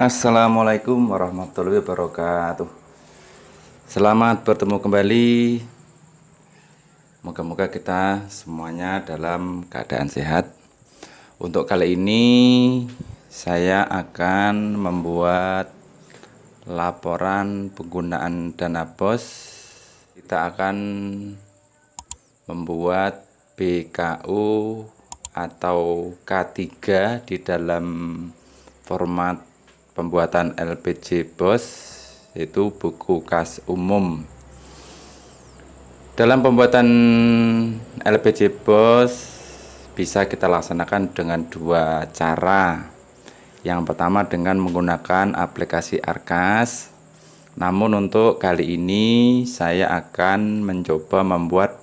Assalamualaikum warahmatullahi wabarakatuh. Selamat bertemu kembali. Moga-moga kita semuanya dalam keadaan sehat. Untuk kali ini saya akan membuat laporan penggunaan dana BOS. Kita akan membuat BKU atau K3 di dalam format pembuatan LPJ BOS, yaitu buku kas umum. Dalam pembuatan LPJ BOS bisa kita laksanakan dengan dua cara. Yang pertama dengan menggunakan aplikasi Arkas. Namun untuk kali ini saya akan mencoba membuat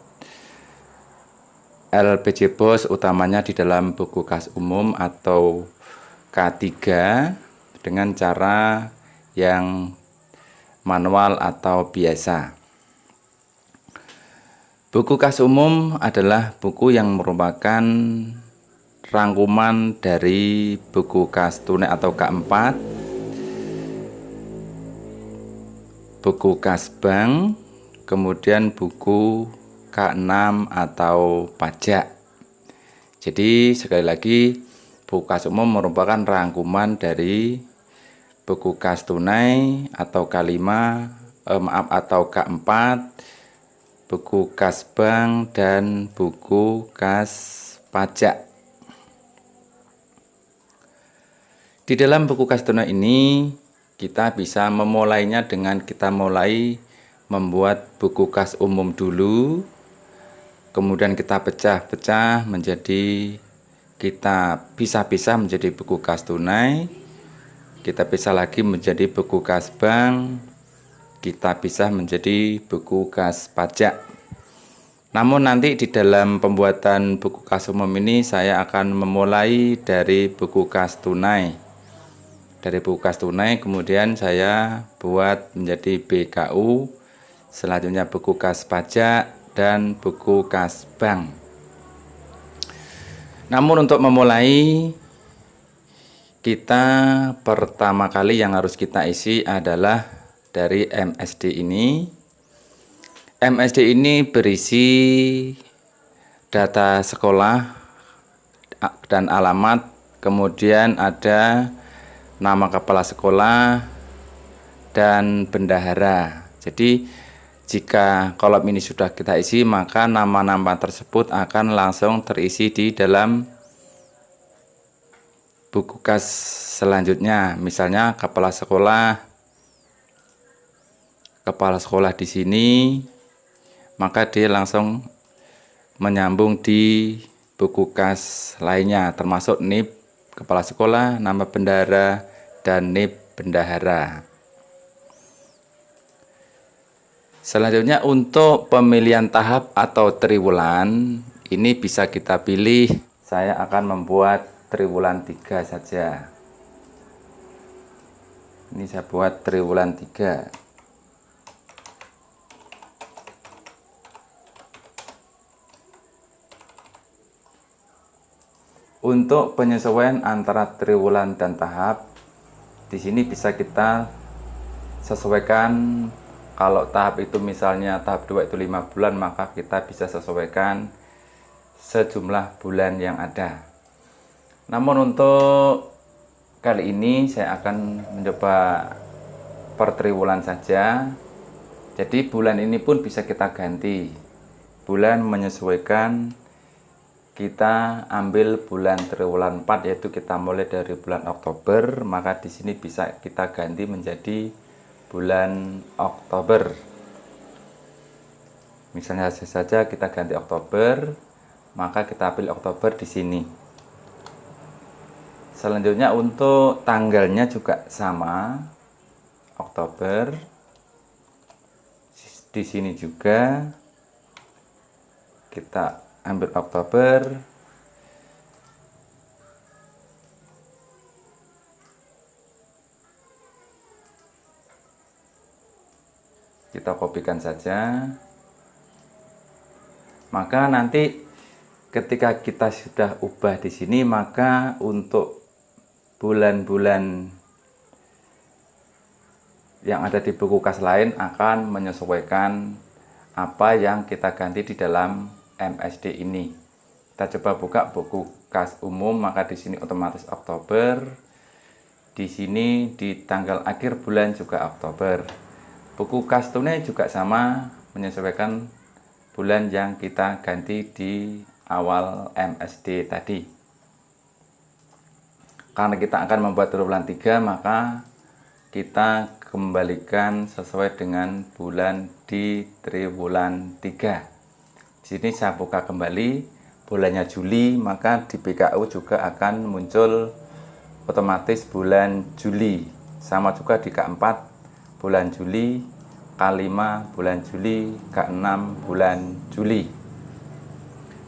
LPJ BOS utamanya di dalam buku kas umum atau K3 dengan cara yang manual atau biasa. Buku kas umum adalah buku yang merupakan rangkuman dari buku kas tunai atau K4, buku kas bank, kemudian buku K6 atau pajak. Jadi sekali lagi, buku kas umum merupakan rangkuman dari buku kas tunai atau K5, atau K4, buku kas bank, dan buku kas pajak. Di dalam buku kas tunai ini kita bisa memulainya dengan kita mulai membuat buku kas umum dulu, kemudian kita pecah-pecah menjadi, kita pisah-pisah menjadi buku kas tunai, kita pisah lagi menjadi buku kas bank, kita pisah menjadi buku kas pajak. Namun nanti di dalam pembuatan buku kas umum ini saya akan memulai dari buku kas tunai. Dari buku kas tunai kemudian saya buat menjadi BKU, selanjutnya buku kas pajak, dan buku kas bank. Namun untuk memulai, kita pertama kali yang harus kita isi adalah dari MSD ini. MSD ini berisi data sekolah dan alamat, kemudian ada nama kepala sekolah dan bendahara. Jadi jika kolom ini sudah kita isi, maka nama-nama tersebut akan langsung terisi di dalam buku kas selanjutnya. Misalnya kepala sekolah di sini, maka dia langsung menyambung di buku kas lainnya, termasuk NIP kepala sekolah, nama bendahara, dan NIP bendahara. Selanjutnya untuk pemilihan tahap atau triwulan, ini bisa kita pilih. Saya akan membuat triwulan 3 saja. Ini saya buat triwulan 3. Untuk penyesuaian antara triwulan dan tahap, di sini bisa kita sesuaikan. Kalau tahap itu misalnya tahap 2 itu 5 bulan, maka kita bisa sesuaikan sejumlah bulan yang ada. Namun untuk kali ini saya akan mencoba per triwulan saja. Jadi bulan ini pun bisa kita ganti. Bulan menyesuaikan, kita ambil bulan triwulan 4, yaitu kita mulai dari bulan Oktober, maka di sini bisa kita ganti menjadi bulan Oktober. Misalnya saja kita ganti Oktober, maka kita pilih Oktober di sini. Selanjutnya untuk tanggalnya juga sama, Oktober. Di sini juga kita ambil Oktober. Kita kopikan saja. Maka nanti ketika kita sudah ubah di sini, maka untuk bulan-bulan yang ada di buku kas lain akan menyesuaikan apa yang kita ganti di dalam MSD ini. Kita coba buka buku kas umum, maka di sini otomatis Oktober. Di sini di tanggal akhir bulan juga Oktober. Buku kas tunai juga sama, menyesuaikan bulan yang kita ganti di awal MSD tadi. Karena kita akan membuat triwulan 3, maka kita kembalikan sesuai dengan bulan di triwulan 3. Di sini saya buka kembali bulannya Juli, maka di BKU juga akan muncul otomatis bulan Juli. Sama juga di K4 bulan Juli, K5 bulan Juli, K6 bulan Juli.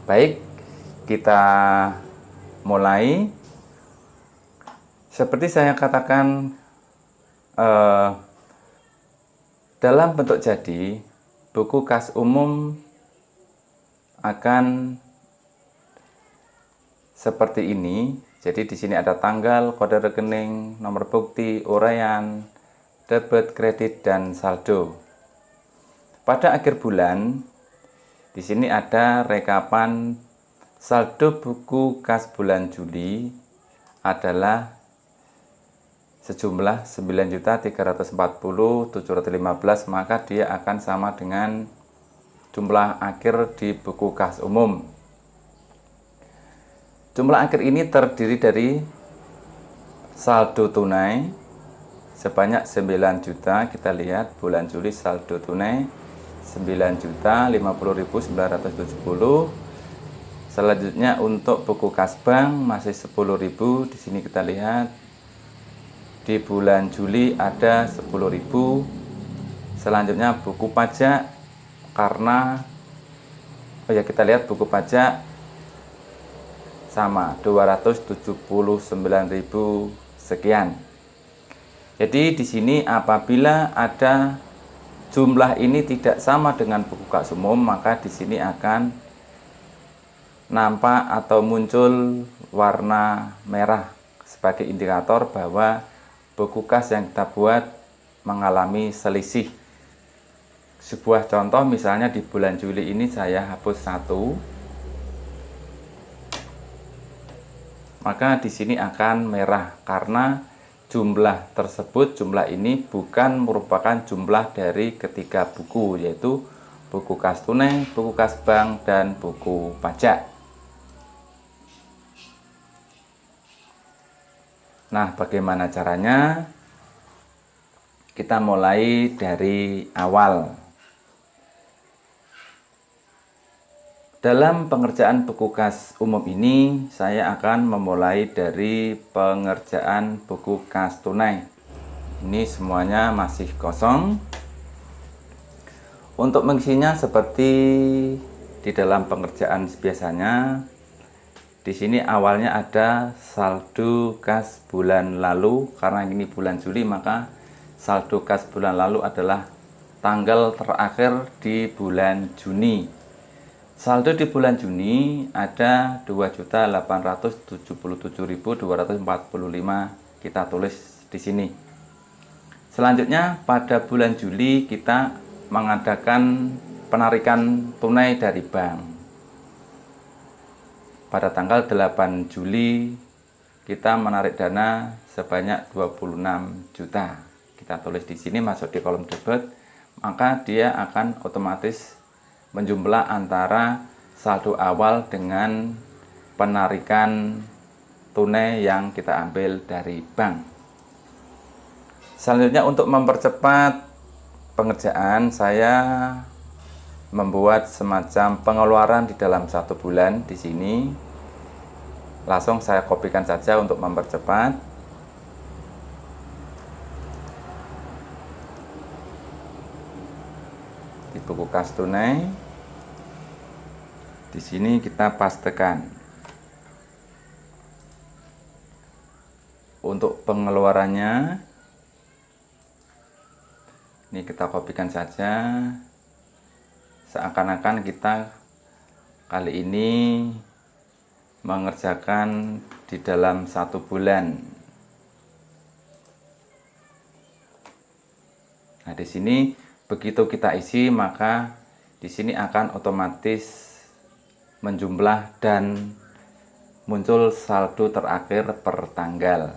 Baik, kita mulai. Seperti saya katakan, dalam bentuk jadi, buku kas umum akan seperti ini. Jadi di sini ada tanggal, kode rekening, nomor bukti, uraian, debit, kredit, dan saldo. Pada akhir bulan, di sini ada rekapan saldo buku kas bulan Juli adalah sejumlah 9.340.715, maka dia akan sama dengan jumlah akhir di buku kas umum. Jumlah akhir ini terdiri dari saldo tunai sebanyak 9 juta. Kita lihat bulan Juli saldo tunai 9.050.970. Selanjutnya untuk buku kas bank masih 10.000. Di sini kita lihat di bulan Juli ada 10.000. Selanjutnya buku pajak, karena kita lihat buku pajak sama 279.000 sekian. Jadi di sini apabila ada jumlah ini tidak sama dengan buku kas umum, maka di sini akan nampak atau muncul warna merah sebagai indikator bahwa buku kas yang kita buat mengalami selisih. Sebuah contoh, misalnya di bulan Juli ini saya hapus 1, maka di sini akan merah karena jumlah tersebut, jumlah ini bukan merupakan jumlah dari ketiga buku, yaitu buku kas tunai, buku kas bank, dan buku pajak. Nah, bagaimana caranya? Kita mulai dari awal. Dalam pengerjaan buku kas umum ini, saya akan memulai dari pengerjaan buku kas tunai. Ini semuanya masih kosong. Untuk mengisinya seperti di dalam pengerjaan biasanya, di sini awalnya ada saldo kas bulan lalu. Karena ini bulan Juli, maka saldo kas bulan lalu adalah tanggal terakhir di bulan Juni. Saldo di bulan Juni ada 2.877.245, kita tulis di sini. Selanjutnya pada bulan Juli kita mengadakan penarikan tunai dari bank. Pada tanggal 8 Juli kita menarik dana sebanyak 26 juta. Kita tulis di sini, masuk di kolom debit, maka dia akan otomatis menjumlah antara saldo awal dengan penarikan tunai yang kita ambil dari bank. Selanjutnya untuk mempercepat pengerjaan, saya membuat semacam pengeluaran di dalam 1 bulan. Di sini langsung saya kopikan saja untuk mempercepat. Di buku kas tunai, di sini kita pastekan. Untuk pengeluarannya, ini kita kopikan saja. Seakan-akan kita kali ini mengerjakan di dalam 1 bulan. Nah, di sini begitu kita isi, maka di sini akan otomatis menjumlah dan muncul saldo terakhir per tanggal.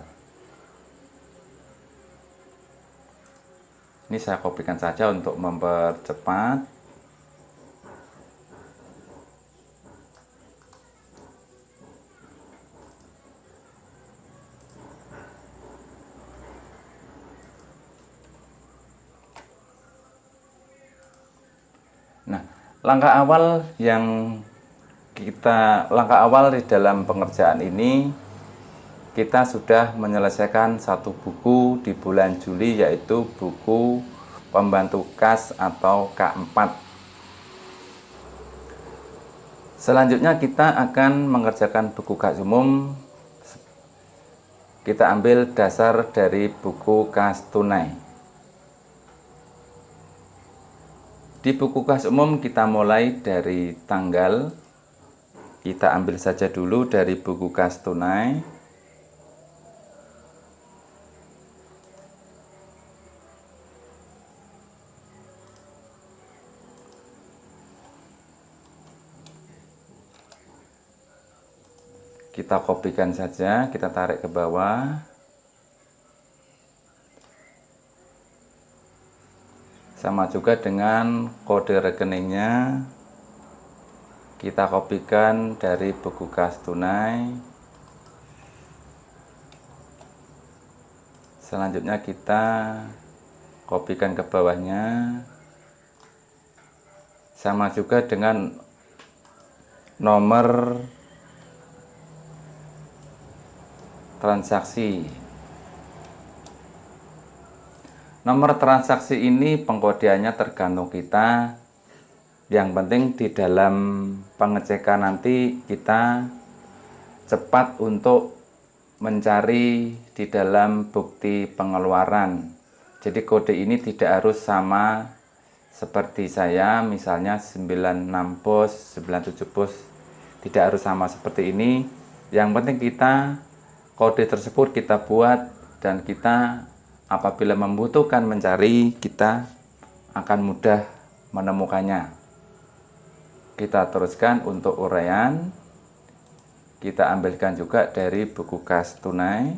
Ini saya kopikan saja untuk mempercepat. Nah, langkah awal di dalam pengerjaan ini, kita sudah menyelesaikan satu buku di bulan Juli, yaitu buku pembantu kas atau K4. Selanjutnya kita akan mengerjakan buku kas umum. Kita ambil dasar dari buku kas tunai. Di buku kas umum kita mulai dari tanggal. Kita ambil saja dulu dari buku kas tunai. Kita kopikan saja, kita tarik ke bawah. Sama juga dengan kode rekeningnya, kita kopikan dari buku kas tunai. Selanjutnya kita kopikan ke bawahnya. Sama juga dengan nomor transaksi. Nomor transaksi ini pengkodeannya tergantung kita. Yang penting di dalam pengecekan nanti kita cepat untuk mencari di dalam bukti pengeluaran. Jadi kode ini tidak harus sama seperti saya, misalnya 96 pos, 97 pos. Tidak harus sama seperti ini. Yang penting kita kode tersebut kita buat, dan kita apabila membutuhkan mencari, kita akan mudah menemukannya. Kita teruskan untuk uraian. Kita ambilkan juga dari buku kas tunai.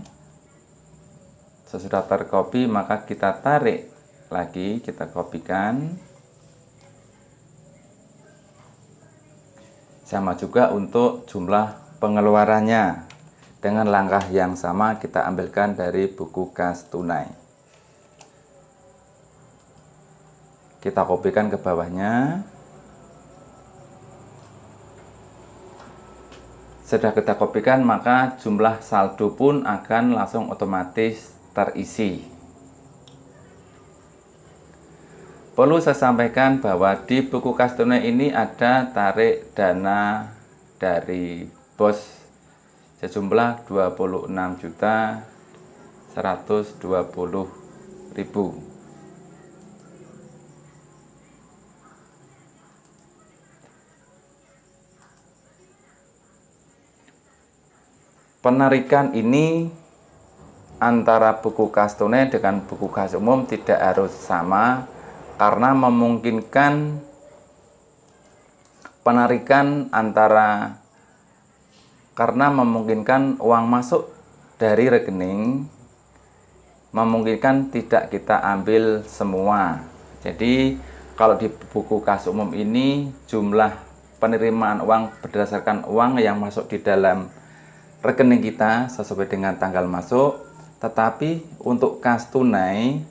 Sesudah tercopy, maka kita tarik lagi, kita kopikan. Sama juga untuk jumlah pengeluarannya. Dengan langkah yang sama kita ambilkan dari buku kas tunai. Kita kopikan ke bawahnya. Sudah kita kopikan, maka jumlah saldo pun akan langsung otomatis terisi. Perlu saya sampaikan bahwa di buku kas tunai ini ada tarik dana dari bos sejumlah 26.120.000. Penarikan ini antara buku kas tunai dengan buku kas umum tidak harus sama, karena memungkinkan penarikan karena memungkinkan uang masuk dari rekening, memungkinkan tidak kita ambil semua. Jadi kalau di buku kas umum ini jumlah penerimaan uang berdasarkan uang yang masuk di dalam rekening kita sesuai dengan tanggal masuk, tetapi untuk kas tunai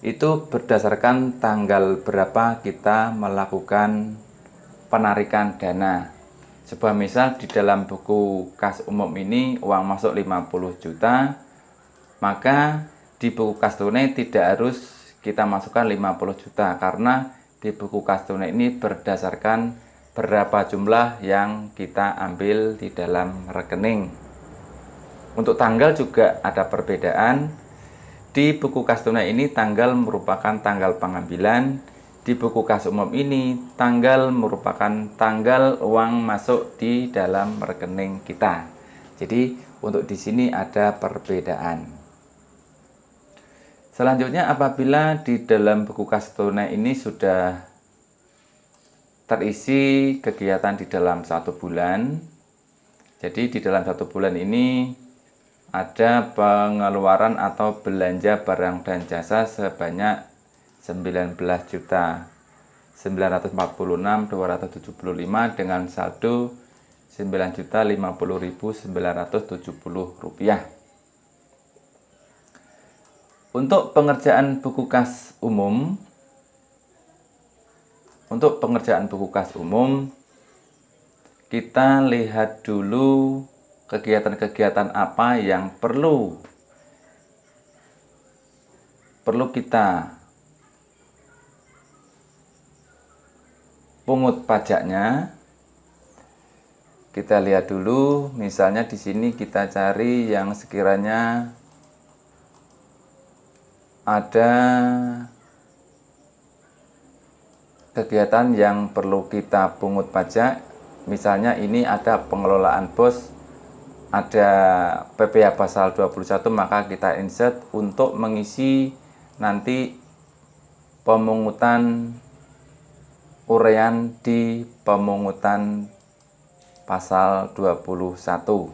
itu berdasarkan tanggal berapa kita melakukan penarikan dana. Sebuah misal, di dalam buku kas umum ini uang masuk 50 juta, maka di buku kas tunai tidak harus kita masukkan 50 juta, karena di buku kas tunai ini berdasarkan berapa jumlah yang kita ambil di dalam rekening. Untuk tanggal juga ada perbedaan. Di buku kas tunai ini tanggal merupakan tanggal pengambilan. Di buku kas umum ini tanggal merupakan tanggal uang masuk di dalam rekening kita. Jadi untuk di sini ada perbedaan. Selanjutnya, apabila di dalam buku kas tunai ini sudah terisi kegiatan di dalam 1 bulan, jadi di dalam 1 bulan ini ada pengeluaran atau belanja barang dan jasa sebanyak 19.946.275 dengan saldo Rp9.050.970. Untuk pengerjaan buku kas umum, kita lihat dulu kegiatan-kegiatan apa yang perlu kita pungut pajaknya. Kita lihat dulu, misalnya di sini kita cari yang sekiranya ada kegiatan yang perlu kita pungut pajak. Misalnya ini ada pengelolaan BOS, ada PPh pasal 21, maka kita insert untuk mengisi nanti pemungutan uraian di pemungutan pasal 21.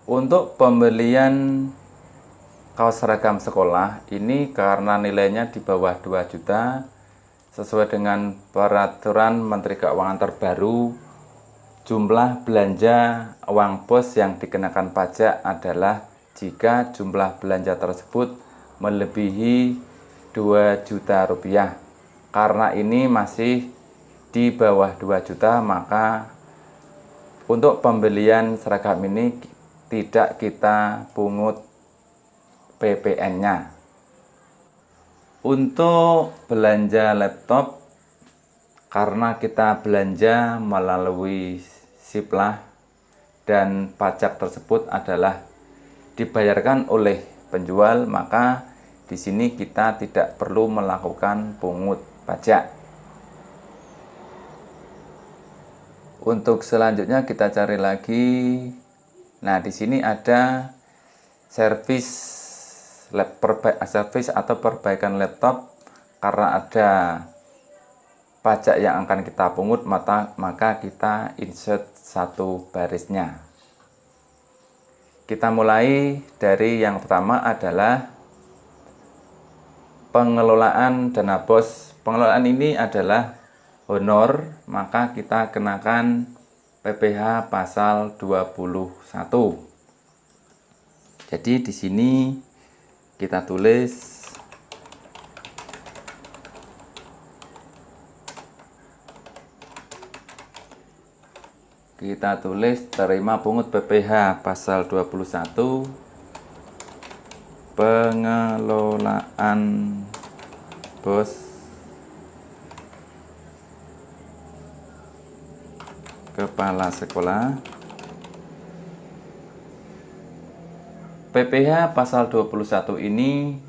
Untuk pembelian kaos seragam sekolah ini karena nilainya di bawah 2 juta, sesuai dengan peraturan Menteri Keuangan terbaru, jumlah belanja uang BOS yang dikenakan pajak adalah jika jumlah belanja tersebut melebihi 2 juta rupiah. Karena ini masih di bawah 2 juta, maka untuk pembelian seragam ini tidak kita pungut PPN-nya. Untuk belanja laptop, karena kita belanja melalui Siplah dan pajak tersebut adalah dibayarkan oleh penjual, maka di sini kita tidak perlu melakukan pungut pajak. Untuk selanjutnya kita cari lagi. Nah, di sini ada servis atau perbaikan laptop. Karena ada pajak yang akan kita pungut, maka kita insert 1 barisnya. Kita mulai dari yang pertama adalah pengelolaan dana BOS. Pengelolaan ini adalah honor, maka kita kenakan PPh pasal 21. Jadi di sini kita tulis terima pungut PPh pasal 21 pengelolaan BOS kepala sekolah. PPh pasal 21 ini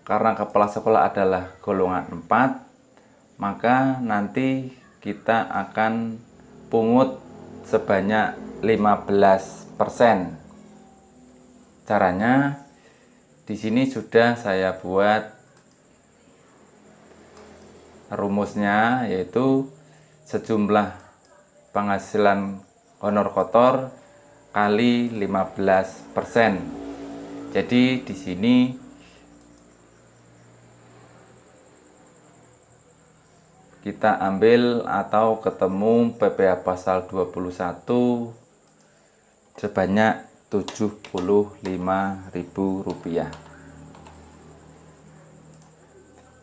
karena kepala sekolah adalah golongan 4, maka nanti kita akan pungut sebanyak 15%. Caranya di sini sudah saya buat rumusnya, yaitu sejumlah penghasilan honor kotor kali 15%. Jadi di sini kita ambil atau ketemu PPh pasal 21 sebanyak Rp75.000.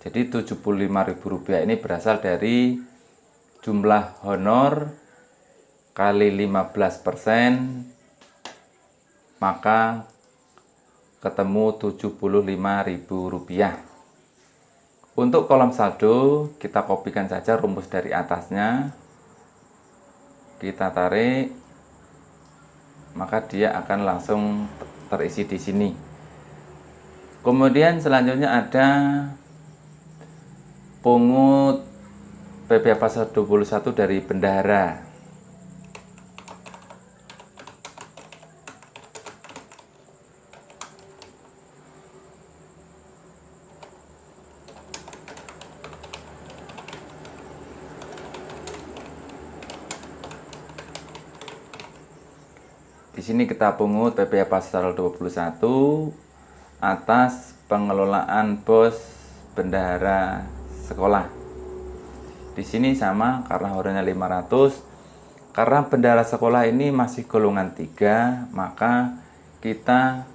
Jadi Rp75.000 ini berasal dari jumlah honor kali 15%, maka ketemu Rp75.000. Untuk kolom saldo, kita kopikan saja rumus dari atasnya, kita tarik, maka dia akan langsung terisi di sini. Kemudian selanjutnya ada pungut PPh pasal 21 dari bendahara. Di sini kita pungut PPh pasal 21 atas pengelolaan bos bendahara sekolah. Di sini sama karena huranya 500. Karena bendahara sekolah ini masih golongan 3, maka kita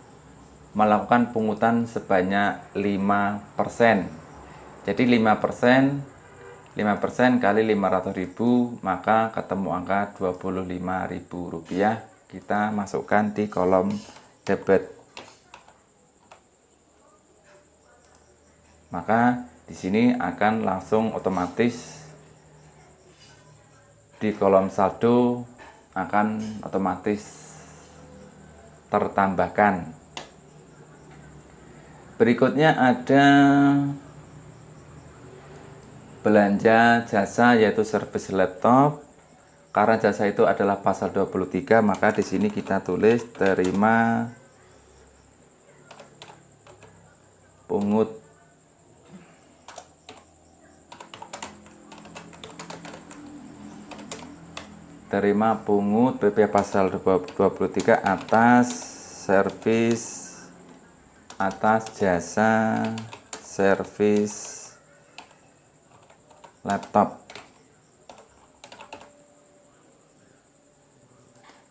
melakukan pungutan sebanyak 5%. Jadi 5% kali 500.000, maka ketemu angka Rp25.000. Kita masukkan di kolom debit. Maka di sini akan langsung otomatis di kolom saldo akan otomatis tertambahkan. Berikutnya ada belanja jasa, yaitu servis laptop. Karena jasa itu adalah pasal 23, maka di sini kita tulis terima pungut PPh pasal 23 atas jasa servis laptop.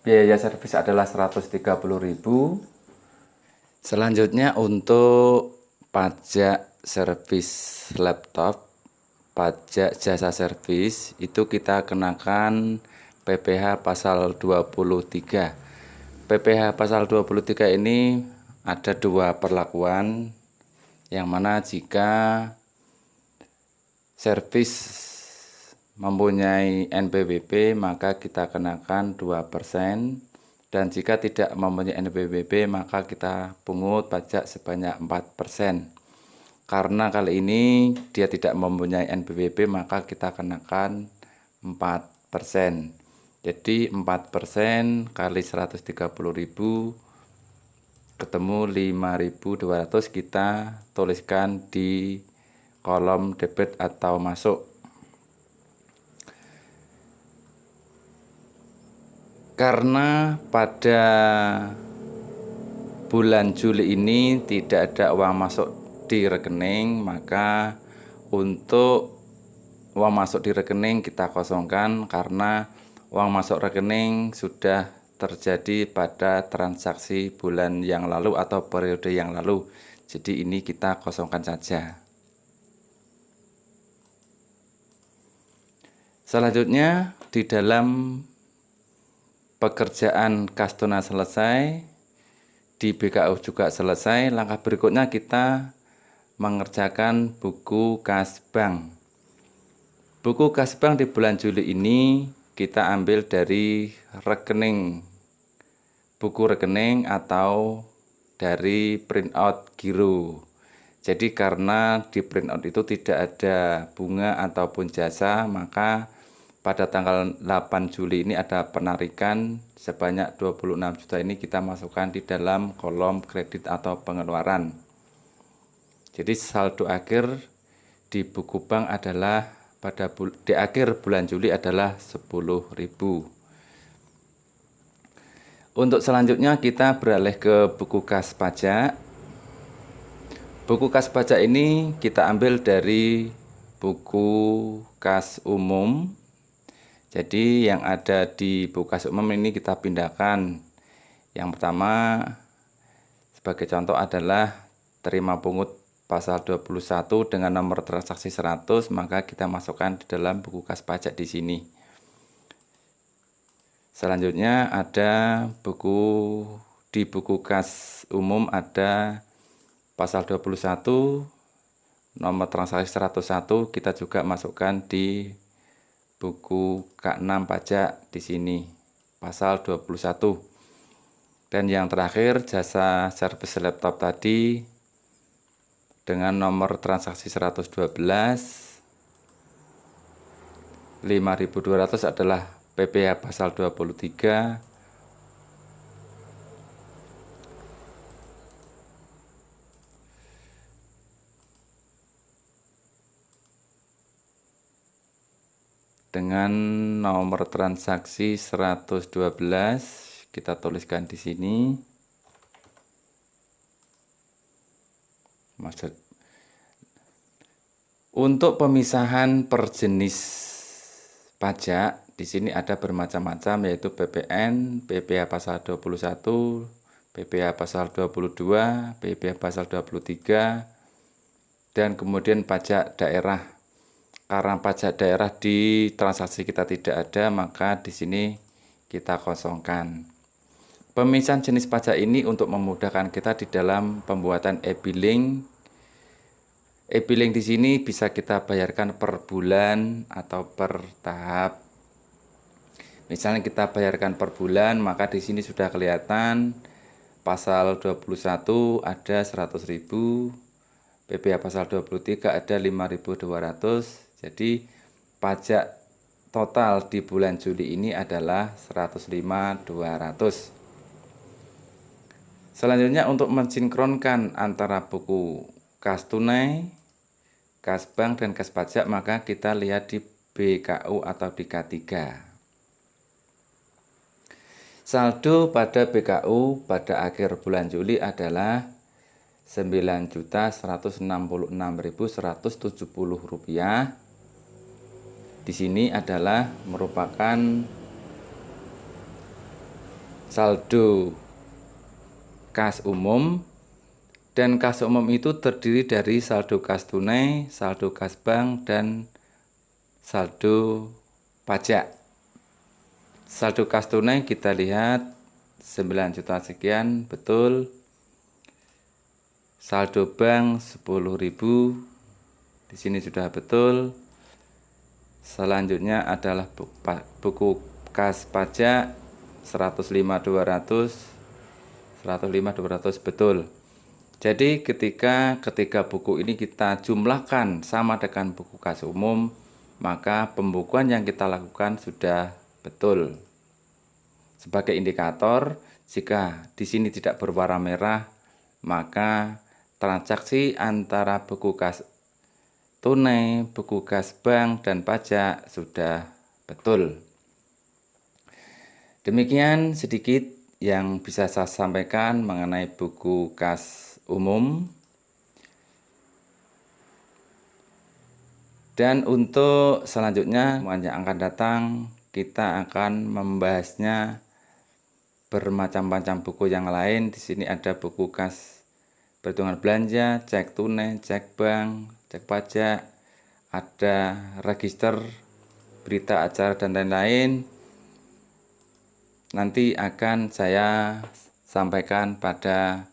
Biaya servis adalah Rp130.000. Selanjutnya untuk pajak servis laptop, pajak jasa servis, itu kita kenakan PPh pasal 23. PPh pasal 23 ini ada 2 perlakuan, yang mana jika servis mempunyai NPWP maka kita kenakan 2%, dan jika tidak mempunyai NPWP maka kita pungut pajak sebanyak 4%. Karena kali ini dia tidak mempunyai NPWP maka kita kenakan 4%. Jadi 4% kali 130.000 ketemu 5.200, kita tuliskan di kolom debit atau masuk. Karena pada bulan Juli ini tidak ada uang masuk di rekening, maka untuk uang masuk di rekening kita kosongkan, karena uang masuk rekening sudah terjadi pada transaksi bulan yang lalu atau periode yang lalu. Jadi ini kita kosongkan saja. Selanjutnya di dalam pekerjaan kas tunai selesai, di BKU juga selesai. Langkah berikutnya kita mengerjakan buku kas bank. Buku kas bank di bulan Juli ini kita ambil dari rekening, buku rekening atau dari printout giro. Jadi karena di printout itu tidak ada bunga ataupun jasa, maka pada tanggal 8 Juli ini ada penarikan sebanyak 26 juta, ini kita masukkan di dalam kolom kredit atau pengeluaran. Jadi saldo akhir di buku bank adalah di akhir bulan Juli adalah 10.000. Untuk selanjutnya kita beralih ke buku kas pajak. Buku kas pajak ini kita ambil dari buku kas umum. Jadi yang ada di buku kas umum ini kita pindahkan. Yang pertama sebagai contoh adalah terima pungut pasal 21 dengan nomor transaksi 100, maka kita masukkan di dalam buku kas pajak di sini. Selanjutnya ada di buku kas umum ada pasal 21 nomor transaksi 101, kita juga masukkan di buku K6 pajak di sini pasal 21. Dan yang terakhir jasa servis laptop tadi dengan nomor transaksi 112 5.200 adalah PPh pasal 23 dengan nomor transaksi 112, kita tuliskan di sini. Maksud untuk pemisahan per jenis pajak di sini ada bermacam-macam, yaitu PPN, PPh pasal 21, PPh pasal 22, PPh pasal 23, dan kemudian pajak daerah. Karena pajak daerah di transaksi kita tidak ada, maka di sini kita kosongkan. Pemisahan jenis pajak ini untuk memudahkan kita di dalam pembuatan e-billing. E-billing di sini bisa kita bayarkan per bulan atau per tahap. Misalnya kita bayarkan per bulan, maka di sini sudah kelihatan pasal 21 ada 100.000, PPh pasal 23 ada 5.200. Jadi pajak total di bulan Juli ini adalah 105.200. Selanjutnya untuk mensinkronkan antara buku kas tunai, kas bank, dan kas pajak, maka kita lihat di BKU atau di K3. Saldo pada BKU pada akhir bulan Juli adalah Rp9.166.170. Di sini adalah merupakan saldo kas umum, dan kas umum itu terdiri dari saldo kas tunai, saldo kas bank, dan saldo pajak. Saldo kas tunai kita lihat 9 juta sekian, betul. Saldo bank 10.000, di sini sudah betul. Selanjutnya adalah buku kas pajak 105.200, 105.200, betul. Jadi ketika buku ini kita jumlahkan sama dengan buku kas umum, maka pembukuan yang kita lakukan sudah betul. Sebagai indikator, jika di sini tidak berwarna merah, maka transaksi antara buku kas tunai, buku kas bank, dan pajak sudah betul. Demikian sedikit yang bisa saya sampaikan mengenai buku kas umum. Dan untuk selanjutnya yang akan datang, kita akan membahasnya bermacam-macam buku yang lain. Di sini ada buku kas perhitungan belanja, cek tunai, cek bank, cek pajak, ada register, berita acara, dan lain-lain. Nanti akan saya sampaikan pada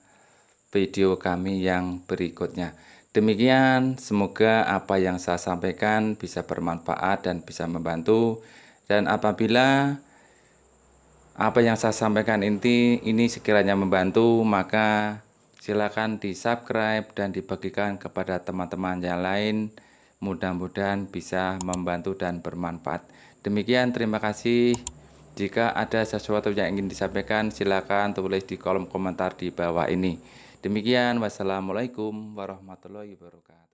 video kami yang berikutnya. Demikian, semoga apa yang saya sampaikan bisa bermanfaat dan bisa membantu. Dan apabila apa yang saya sampaikan ini sekiranya membantu, maka silakan di-subscribe dan dibagikan kepada teman-teman yang lain. Mudah-mudahan bisa membantu dan bermanfaat. Demikian, terima kasih. Jika ada sesuatu yang ingin disampaikan, silakan tulis di kolom komentar di bawah ini. Demikian, wassalamualaikum warahmatullahi wabarakatuh.